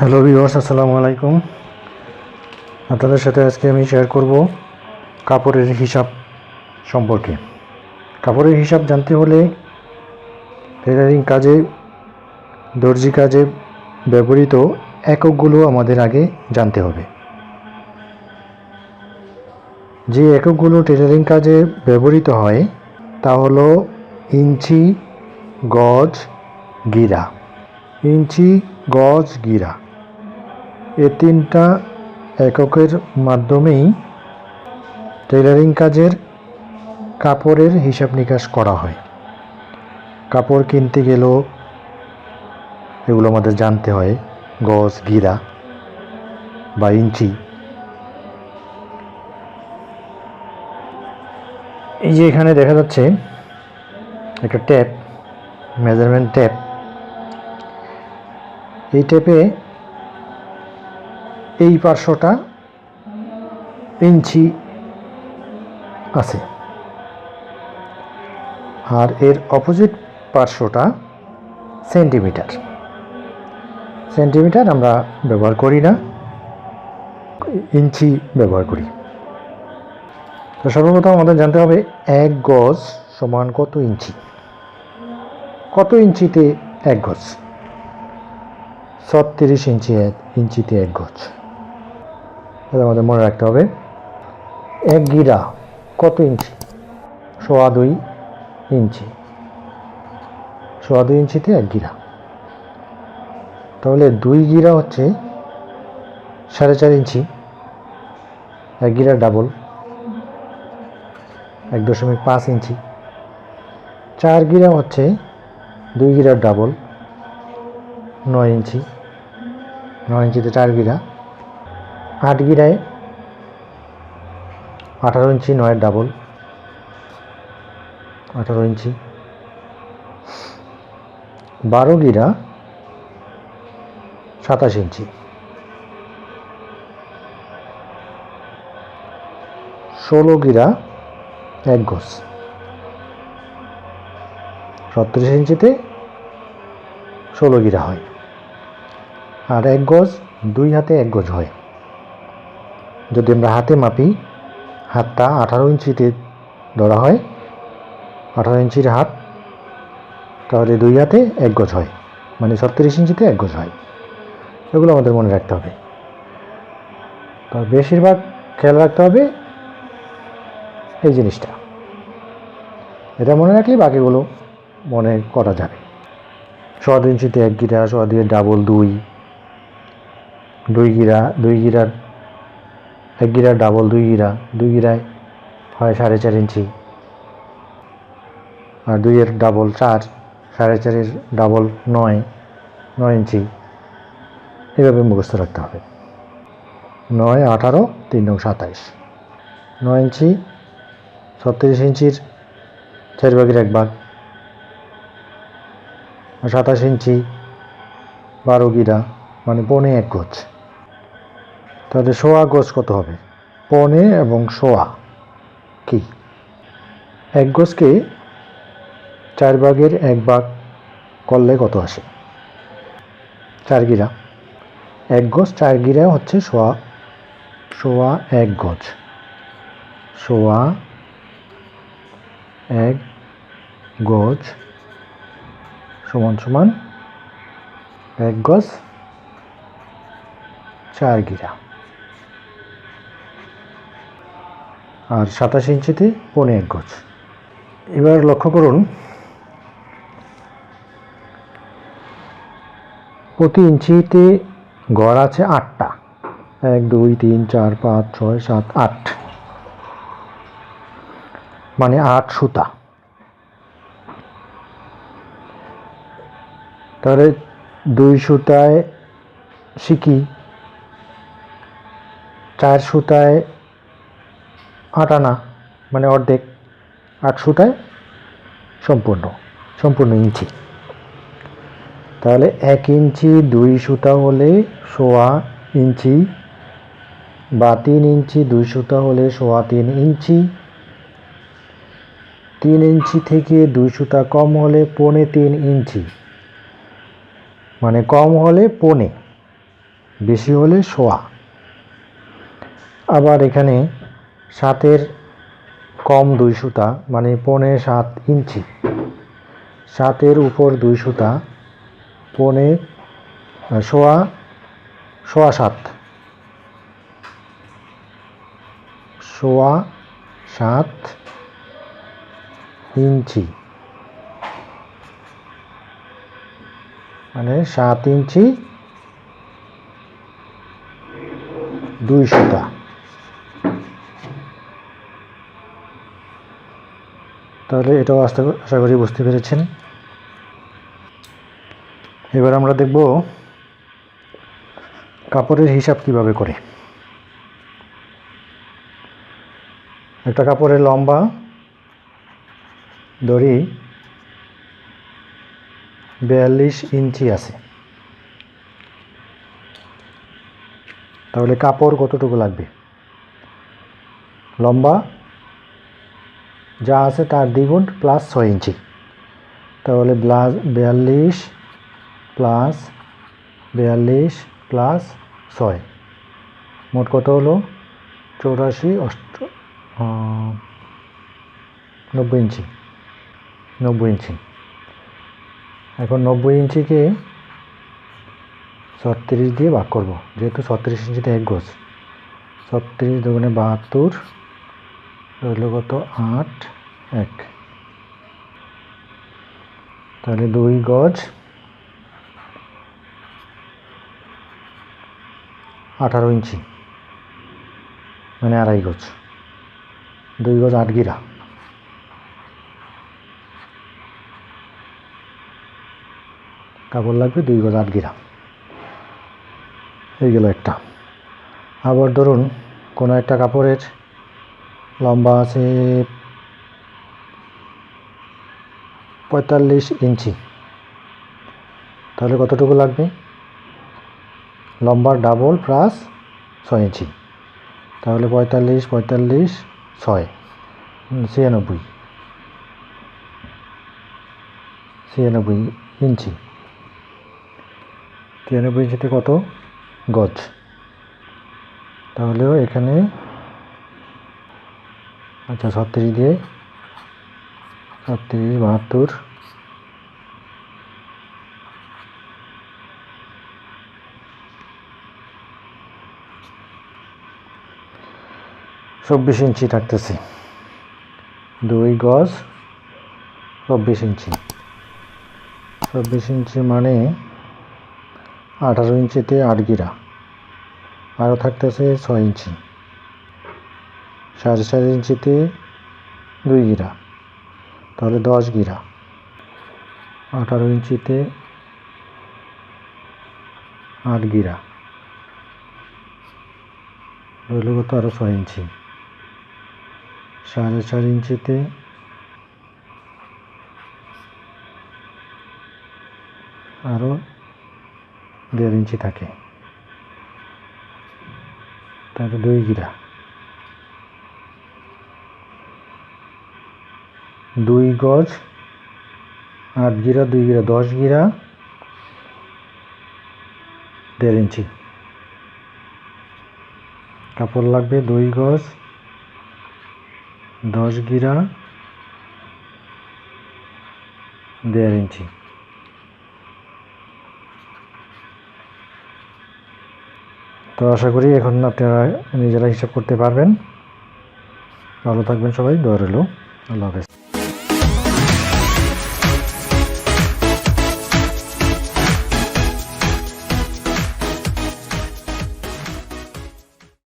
Hello viewers, আসসালামু আলাইকুম। আপনাদের সাথে আজকে আমি শেয়ার করব কাপড়ের হিসাব সম্পর্কে। কাপড়ের হিসাব জানতে হলে টেলারিং কাজে, দর্জি কাজে ব্যবহৃত এককগুলো আমাদের আগে জানতে হবে। যে এককগুলো টেলারিং কাজে ব্যবহৃত হয় তা হলো ইঞ্চি, গজ, গিরা। ইঞ্চি, গজ, গিরা এই তিনটা এককের মাধ্যমেই টেলারিং কাজের কাপড়ের হিসাব নিকাশ করা হয়। কাপড় কিনতে গেলেও এগুলো আমাদের জানতে হয়, গজ, গিরা বা ইঞ্চি। এই যে এখানে দেখা যাচ্ছে একটা ট্যাপ, মেজারমেন্ট ট্যাপ। এই ট্যাপে এই পার্শ্বটা ইঞ্চি আছে আর এর অপোজিট পার্শ্বটা সেন্টিমিটার। সেন্টিমিটার আমরা ব্যবহার করি না, ইঞ্চি ব্যবহার করি। তো সর্বপ্রথম আমাদের জানতে হবে 1 গজ সমান কত ইঞ্চি। কত ইঞ্চিতে 1 গজ? 36 ইঞ্চি, ইঞ্চিতে 1 গজ। এটা আমাদের মনে রাখতে হবে। 1 গিরা কত ইঞ্চি? 2.25 ইঞ্চি। 2.25 ইঞ্চিতে 1 গিরা। তাহলে 2 গিরা হচ্ছে 4.5 ইঞ্চি। 1 গিরার ডাবল 1.5 ইঞ্চি। 4 গিরা হচ্ছে 2 গিরার ডাবল 9 ইঞ্চি। 9 ইঞ্চিতে 4 গিরা। 8 গিরায় 18 ইঞ্চি, 9 ডাবল 18 ইঞ্চি। 12 গিরা 27 ইঞ্চি। 16 গিরা 1 গজ। 36 ইঞ্চিতে 16 গিরা হয়। আর 1 গজ 2 হাতে 1 গজ হয়। যদি আমরা হাতে মাপি, হাতটা 18 ইঞ্চিতে ধরা হয়, 18 ইঞ্চির হাত, তাহলে 2 হাতে 1 গজ হয়, মানে 36 ইঞ্চিতে 1 গজ হয়। এগুলো আমাদের মনে রাখতে হবে। তো বেশিরভাগ খেয়াল রাখতে হবে এই জিনিসটা। এটা মনে রাখলে বাকিগুলো মনে করা যাবে। 2.25 ইঞ্চিতে 1 গিরা, 2.25 ডাবল 2 গিরা, 2 গিরার 1 গিরার ডাবল 2 গিরা, 2 গিরায় হয় 4.5 ইঞ্চি, আর 2 এর ডাবল 4, 4.5 এর ডাবল 9 ইঞ্চি। এভাবে মুখস্থ রাখতে হবে। 9, 18, 3 নং 27। 9 ইঞ্চি 36 ইঞ্চির 4 ভাগের 1 ভাগ, আর 27 ইঞ্চি 12 গিরা, মানে 1.25 গজ। তাহলে 1.25 গজ কত হবে? 1.25 এবং 1.25 কি? 1 গজকে 4 ভাগের 1 ভাগ করলে কত আসে? 4 গিরা। 1 গজ 4 গিরা হচ্ছে 1.25 গজ। 1.25 গজ সমান সমান 1 গজ 4 গিরা। আর 27 ইঞ্চিতে 1.25 গজ। এবার লক্ষ্য করুন, প্রতি ইঞ্চিতে গড় আছে 8টা। 1, 2, 3, 4, 5, 6, 7, 8, মানে 8 সুতা। তাহলে 2 সুতায় সিকি, 4 সুতায় 8 আনা, মানে অর্ধেক। 8 সুতায় সম্পূর্ণ ইঞ্চি। তাহলে 1 ইঞ্চি 2 সুতা হলে 1.25 ইঞ্চি, বা 3 ইঞ্চি 2 সুতা হলে 3.25 ইঞ্চি। 3 ইঞ্চি থেকে 2 সুতা কম হলে 3.25 ইঞ্চি, মানে কম হলে 1.25। বেশি হলে সোয়া। আবার এখানে 7-এর কম 2 সুতা মানে 7.5 ইঞ্চি, 7-এর উপর 2 সুতা সোয়া 7, সোয়া 7 ইঞ্চি মানে 7 ইঞ্চি 2 সুতা। তাহলে এটাও আশা করি বুঝতে পেরেছেন। এবার আমরা দেখব কাপড়ের হিসাব কিভাবে করে। একটা কাপড়ের লম্বা ধরি 42 ইঞ্চি আছে, তাহলে কাপড় কতটুকু লাগবে? লম্বা যা আছে তার দ্বিগুণ প্লাস 6 ইঞ্চি, তাহলে 42 প্লাস 6 মোট কত হলো? 90 ইঞ্চি। 90 ইঞ্চি। এখন 90 ইঞ্চিকে 36 দিয়ে ভাগ করব, যেহেতু 36 ইঞ্চিতে 1 গজ। 36 দুগুণে 72, রইল কত? 8, 1। তাহলে 2 গজ 18 ইঞ্চি মানে 2.5 গজ। 2 গজ 8 গিরা। কাপড় লাগবে 2 গজ 8 গিরা। এই গেল একটা। আবার ধরুন কোনো একটা কাপড়ের লম্বা আছে 45 ইঞ্চি, তাহলে কতটুকু লাগবে? লম্বার ডাবল প্লাস 6 ইঞ্চি, তাহলে 45 6 96 ইঞ্চি। 93 ইঞ্চিতে কত গজ? তাহলেও এখানে 36 দিয়ে 36 72 24 ইঞ্চি থাকতেছে। 2 গজ 24 ইঞ্চি। 24 ইঞ্চি মানে 18 ইঞ্চিতে 8 গিরা, আরও থাকতেছে 6 ইঞ্চি। 4.5 ইঞ্চিতে 2 গিরা, তাহলে 10 গিরা। 18 ইঞ্চিতে 8 গিরা, রইল কত? আরও 6 ইঞ্চি। 4.5 ইঞ্চিতে আরও 1.5 ইঞ্চি থাকে, তাহলে 2 গিরা। 2 গজ 8 গিরা, 2 গিরা 10 গিরা, 1.5 ইঞ্চি। কাপড় লাগবে 2 গজ 10 গিরা 1.5 ইঞ্চি। তো আশা করি এখন আপনারা নিজেরা হিসাব করতে পারবেন। ভালো থাকবেন সবাই, দোয়া রইল। আল্লাহ হাফেজ।